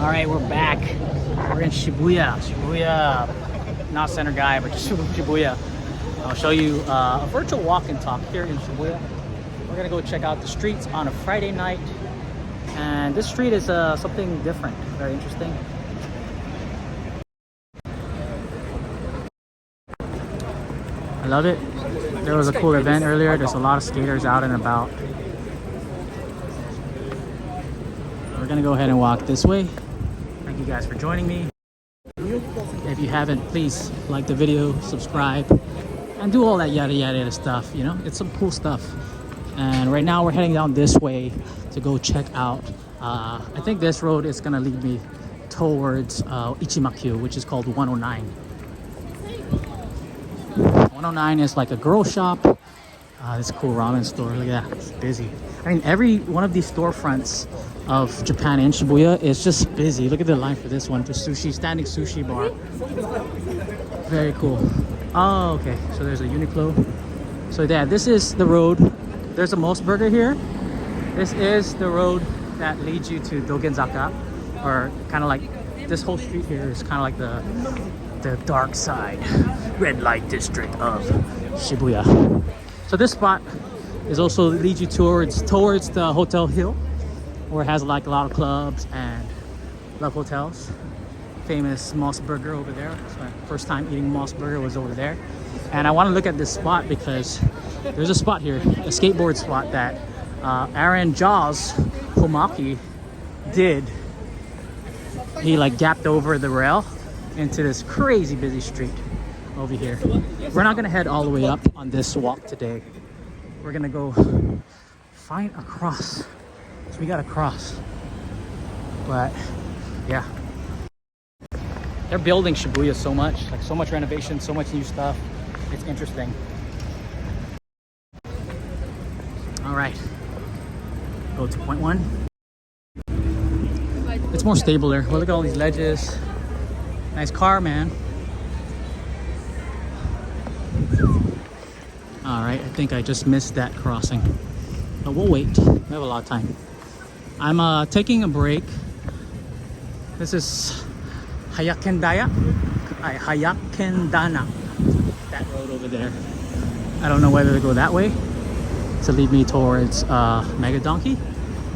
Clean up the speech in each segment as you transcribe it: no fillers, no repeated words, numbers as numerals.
All right, we're back. We're in Shibuya. Shibuya, not center guy, but just Shibuya. I'll show you a virtual walk and talk here in Shibuya. We're gonna go check out the streets on a Friday night. And this street is something different, very interesting. I love it. There was a cool event earlier. There's a lot of skaters out and about. We're gonna go ahead and walk this way. Thank you guys for joining me. If you haven't, please like the video, subscribe, and do all that yada yada stuff. You know, it's some cool stuff. And right now we're heading down this way to go check out. I think this road is gonna lead me towards Ichimakyu, which is called 109. 109 is like a girl shop. This cool ramen store. Look at that, it's busy. I mean, every one of these storefronts of Japan in Shibuya is just busy. Look at the line for this one, for sushi, standing sushi bar. Very cool. Oh, okay. So there's a Uniqlo. So yeah, this is the road. There's a Moss Burger here. This is the road that leads you to Dogenzaka, or kind of like this whole street here is kind of like the dark side, red light district of Shibuya. So this spot is also leads you towards the Hotel Hill, where it has like a lot of clubs and love hotels. Famous Moss Burger over there. So my first time eating Moss Burger was over there. And I want to look at this spot because there's a spot here, a skateboard spot that Aaron Jaws Homaki did. He like gapped over the rail into this crazy busy street over here. We're not gonna head all the way up on this walk today. We're gonna go find a cross. So we gotta cross. But yeah, they're building Shibuya so much, like so much renovation, so much new stuff. It's interesting. All right, go to point one. It's more stable there. Well, look at all these ledges. Nice car, man. All right, I think I just missed that crossing, but we'll wait. We have a lot of time. I'm taking a break. This is Hayakendaya, Hayakendana. That road over there. I don't know whether to go that way to lead me towards Mega Donkey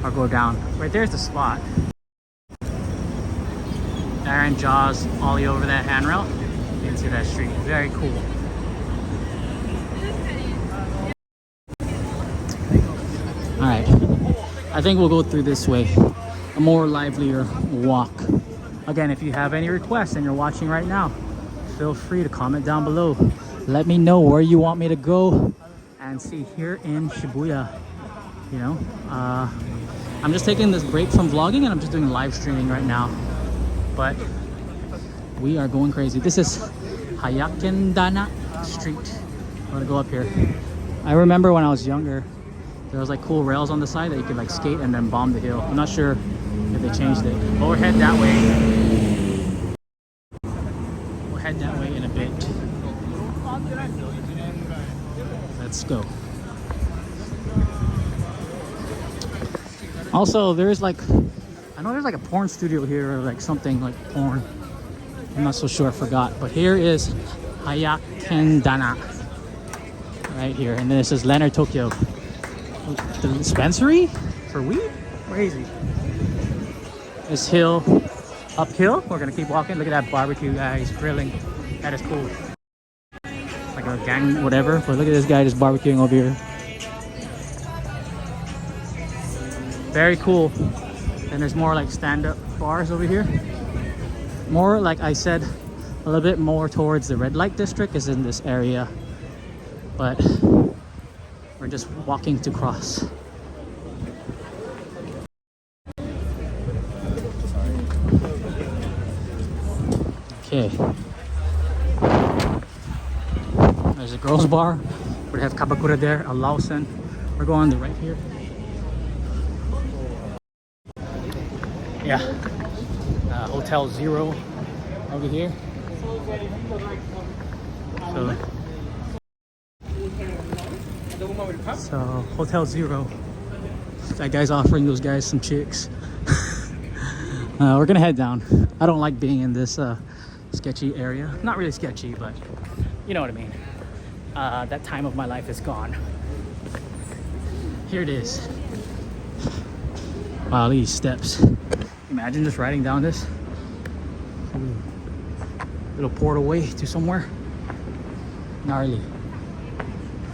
or go down. Right there's the spot. Aaron Jaws ollie over that handrail into that street. Very cool. All right, I think we'll go through this way, a more livelier walk. Again, if you have any requests and you're watching right now, feel free to comment down below. Let me know where you want me to go and see here in Shibuya. You know, I'm just taking this break from vlogging and I'm just doing live streaming right now. But we are going crazy. This is Hayakendana Street. I'm gonna go up here. I remember when I was younger, there was like cool rails on the side that you could like skate and then bomb the hill. I'm not sure if they changed it. But we'll head that way. We'll head that way in a bit. Let's go. Also, there's like, I know there's like a porn studio here or like something like porn. I'm not so sure, I forgot. But here is Hayakendana. Right here. And this is Leonard Tokyo. The dispensary for weed? Crazy. This hill, uphill. We're gonna keep walking. Look at that barbecue guy, he's grilling. That is cool. Like a gang, whatever. But look at this guy just barbecuing over here. Very cool. And there's more like stand-up bars over here. More, like I said, a little bit more towards the red light district is in this area. But we're just walking to cross. Okay. There's a girls bar. We have Kabakura there, a Lawson. We're going to right here. Yeah, Hotel Zero over here. So Hotel Zero. That guy's offering those guys some chicks. We're gonna head down. I don't like being in this sketchy area. Not really sketchy, but you know what I mean. That time of my life is gone. Here it is. Wow, these steps. Imagine just riding down this. Ooh. Little portalway to somewhere. Gnarly.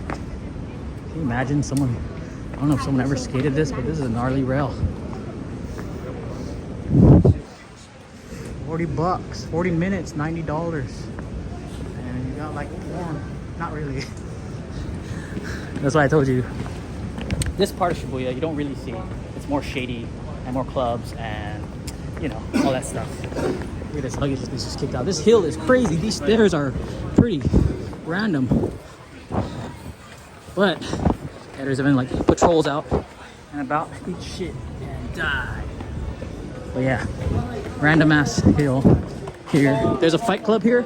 Can you imagine someone, I don't know if someone ever skated this, but this is a gnarly rail. 40 bucks, 40 minutes, $90. And you got like warm. Not really. That's why I told you. This part of Shibuya, you don't really see. It's more shady and more clubs and, you know, all that stuff. Look at this luggage is just kicked out. This hill is crazy. These stairs are pretty random. But yeah, there's even like patrols out and about. Eat shit and die. But yeah, random ass hill here. There's a fight club here.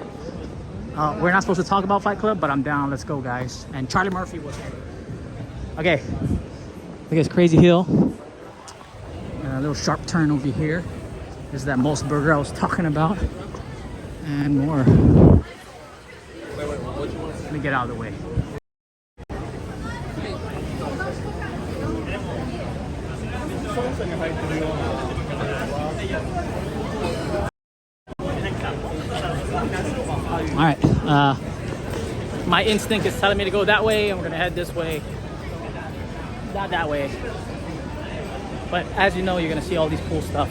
We're not supposed to talk about Fight Club, but I'm down. Let's go, guys. And Charlie Murphy was here. Okay, look at this crazy hill. A little sharp turn over here. This is that Most Burger I was talking about. And more. Let me get out of the way. All right, my instinct is telling me to go that way, and we're gonna head this way, not that way. But as you know, you're gonna see all these cool stuff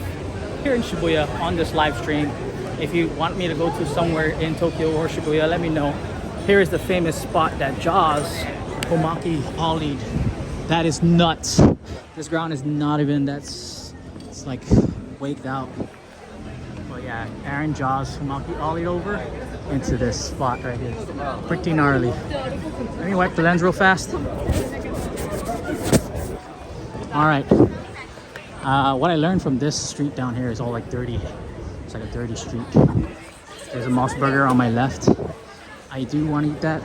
here in Shibuya on this live stream. If you want me to go to somewhere in Tokyo or Shibuya, let me know. Here is the famous spot that Jaws Homaki ollied. That is nuts. This ground is not even, it's like waked out. But yeah, Aaron Jaws Homaki ollied over into this spot right here. Pretty gnarly. Let me wipe the lens real fast. All right. What I learned from this street down here is all like dirty. It's like a dirty street. There's a Moss Burger on my left. I do want to eat that,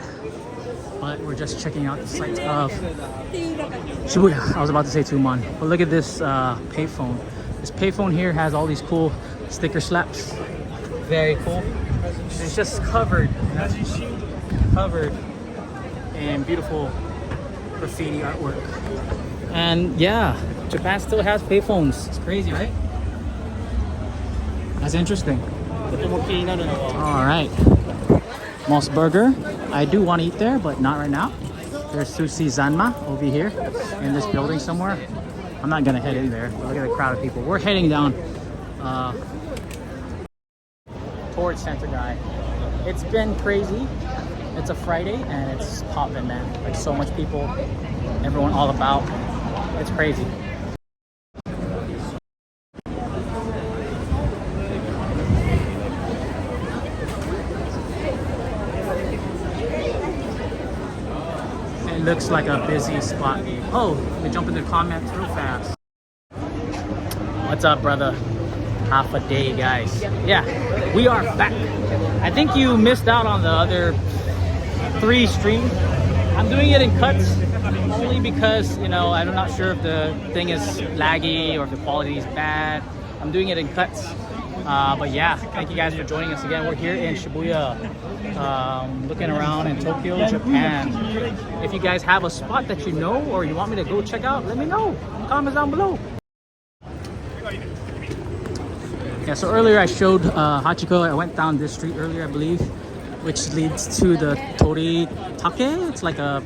but we're just checking out the sights of Shibuya. I was about to say Tumon, but look at this payphone. This payphone here has all these cool sticker slaps. Very cool. It's just covered in beautiful graffiti artwork. And yeah, Japan still has payphones. It's crazy, right? That's interesting. All right. Moss Burger. I do want to eat there, but not right now. There's Sushi Zanma over here in this building somewhere. I'm not gonna head in there, but look at the crowd of people. We're heading down towards Center Guy. It's been crazy. It's a Friday and it's popping, man. Like so much people, everyone all about. It's crazy. It looks like a busy spot. Oh, let me jump into the comments real fast. What's up, brother? Half a day, guys. Yeah, we are back. I think you missed out on the other 3 streams. I'm doing it in cuts only because, you know, I'm not sure if the thing is laggy or if the quality is bad. I'm doing it in cuts. But yeah, thank you guys for joining us again. We're here in Shibuya, looking around in Tokyo, Japan. If you guys have a spot that you know or you want me to go check out, let me know. Comments down below. Yeah, so earlier I showed Hachiko. I went down this street earlier, I believe, which leads to the Toritake. It's like a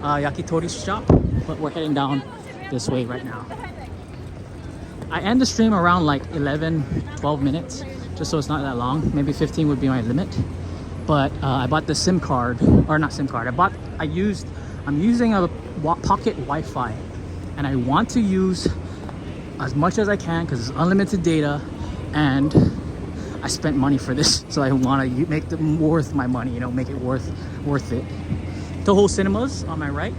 yakitori shop, but we're heading down this way right now. I end the stream around like 11-12 minutes, just so it's not that long. Maybe 15 would be my limit. But I bought the SIM card, or not SIM card. I'm using a pocket Wi-Fi, and I want to use as much as I can because it's unlimited data, and I spent money for this, so I want to make them worth my money. You know, make it worth it. Toho Cinemas on my right.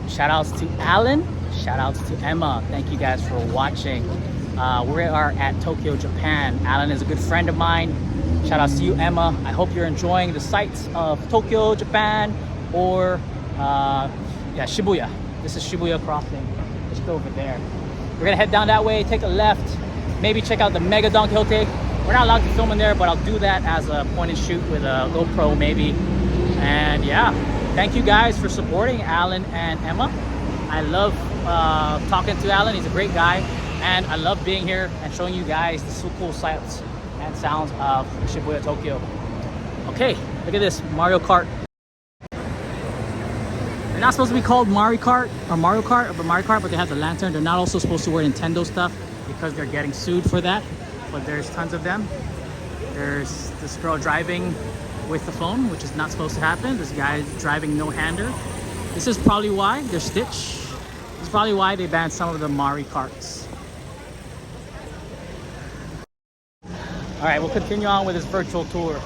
Shout outs to Alan, shout outs to Emma. Thank you guys for watching. We are at Tokyo, Japan. Alan is a good friend of mine. Shout outs to you, Emma. I hope you're enjoying the sights of Tokyo, Japan, or yeah, Shibuya. This is Shibuya crossing, just over there. We're gonna head down that way, take a left, maybe check out the Mega Don Quixote. We're not allowed to film in there, but I'll do that as a point and shoot with a GoPro maybe. And yeah, thank you guys for supporting Alan and Emma. I love talking to Alan. He's a great guy, and I love being here and showing you guys the so cool sights and sounds of Shibuya, Tokyo. Okay, look at this Mario Kart. They're not supposed to be called Mario Kart, but they have the lantern. They're not also supposed to wear Nintendo stuff because they're getting sued for that. But there's tons of them. There's this girl driving with the phone, which is not supposed to happen. This guy driving no-hander. This is probably why they're Stitch. This is probably why they banned some of the Mario Karts. All right, we'll continue on with this virtual tour.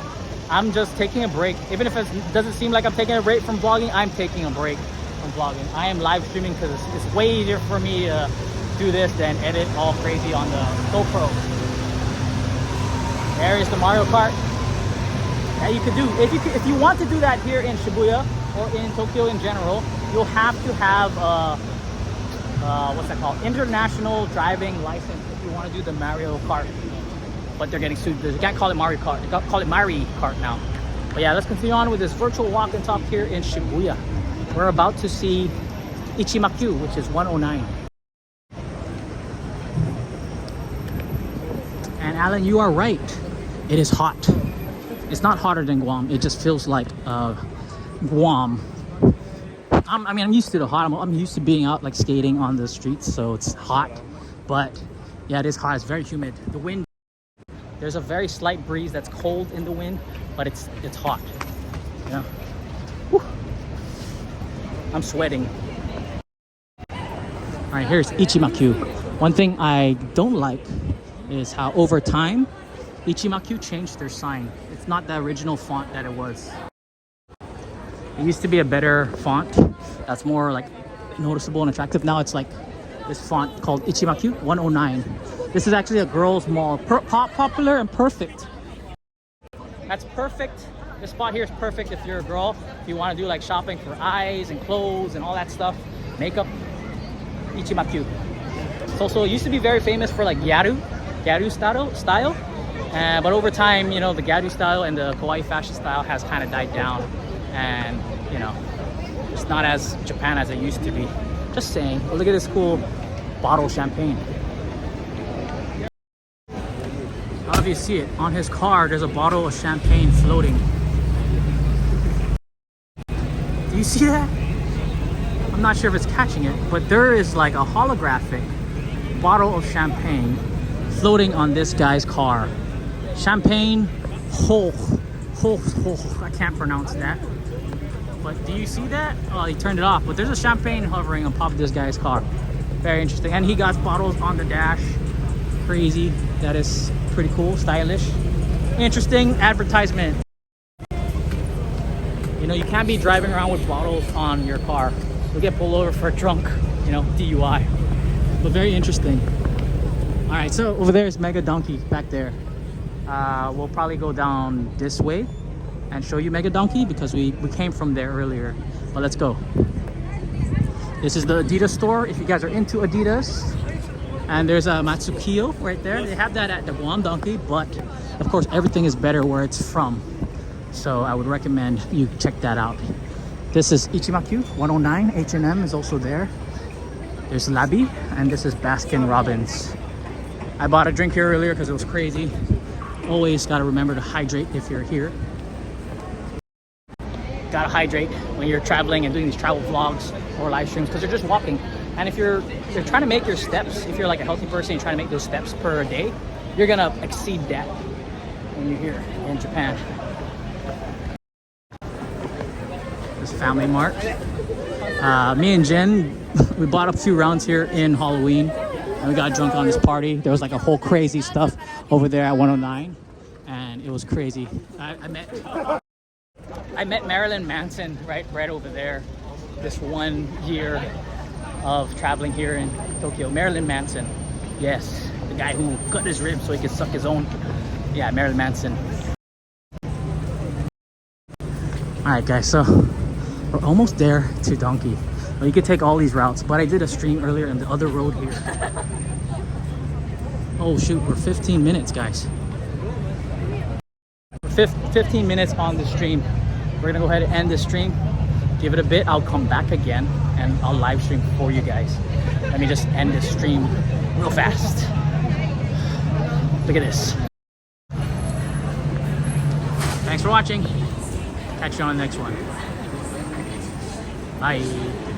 I'm just taking a break. Even if it doesn't seem like I'm taking a break from vlogging, I'm taking a break from vlogging. I am live streaming because it's way easier for me to do this than edit all crazy on the GoPro. There is the Mario Kart. That you could do. If you want to do that here in Shibuya or in Tokyo in general, you'll have to have what's that called? International driving license if you want to do the Mario Kart. But they're getting sued. You can't call it Mario Kart. They call it Mario Kart now. But yeah, let's continue on with this virtual walk and talk here in Shibuya. We're about to see Ichimakyu, which is 109. And Alan, you are right. It is hot. It's not hotter than Guam. It just feels like Guam. I'm used to the hot. I'm used to being out like skating on the streets, so it's hot. But yeah, it is hot. It's very humid. The wind. There's a very slight breeze that's cold in the wind, but it's hot. Yeah. Whew. I'm sweating. All right, here's Ichimakyu. One thing I don't like is how over time Ichimakyu changed their sign. It's not the original font that it was. It used to be a better font that's more like noticeable and attractive. Now it's like this font called Ichimakyu 109. This is actually a girls' mall. Popular and perfect. That's perfect. This spot here is perfect if you're a girl. If you want to do like shopping for eyes and clothes and all that stuff, makeup, Ichimakyu. It's also it used to be very famous for like Gyaru style. But over time, you know, the Gyaru style and the kawaii fashion style has kind of died down. And, you know, it's not as Japan as it used to be. Just saying. Well, look at this cool bottle of champagne. I don't know if you see it. On his car, there's a bottle of champagne floating. Do you see that? I'm not sure if it's catching it, but there is like a holographic bottle of champagne floating on this guy's car. Champagne ho. I can't pronounce that. But do you see that? Oh, he turned it off. But there's a champagne hovering on top of this guy's car. Very interesting. And he got bottles on the dash. Crazy. That is pretty cool. Stylish. Interesting advertisement. You know, you can't be driving around with bottles on your car. You'll get pulled over for a drunk, you know, DUI. But very interesting. All right, so over there is Mega Donkey back there. We'll probably go down this way and show you Mega Donkey because we came from there earlier. But let's go. This is the Adidas store if you guys are into Adidas. And there's a Matsukiyo right there. They have that at the Guam Donkey, but of course everything is better where it's from. So I would recommend you check that out. This is Ichimakyu 109. H&M is also there. There's Labi, and this is Baskin Robbins. I bought a drink here earlier because it was crazy. Always got to remember to hydrate if you're here. Got to hydrate when you're traveling and doing these travel vlogs or live streams because you're just walking. And if you're trying to make your steps, if you're like a healthy person, you're trying to make those steps per day, you're gonna exceed that when you're here in Japan. This Family Mart. Me and Jen, we bought a few rounds here in Halloween and we got drunk on this party. There was like a whole crazy stuff over there at 109 and it was crazy. I met Marilyn Manson right over there this 1 year of traveling here in Tokyo. Marilyn Manson, yes, the guy who cut his ribs so he could suck his own. Yeah, Marilyn Manson. All right, guys, so we're almost there to Donkey. Well, you could take all these routes, but I did a stream earlier in the other road here. Oh shoot, we're 15 minutes, guys. We're 15 minutes on the stream. We're gonna go ahead and end the stream. Give it a bit, I'll come back again and I'll live stream for you guys. Let me just end this stream real fast. Look at this. Thanks for watching. Catch you on the next one. Bye.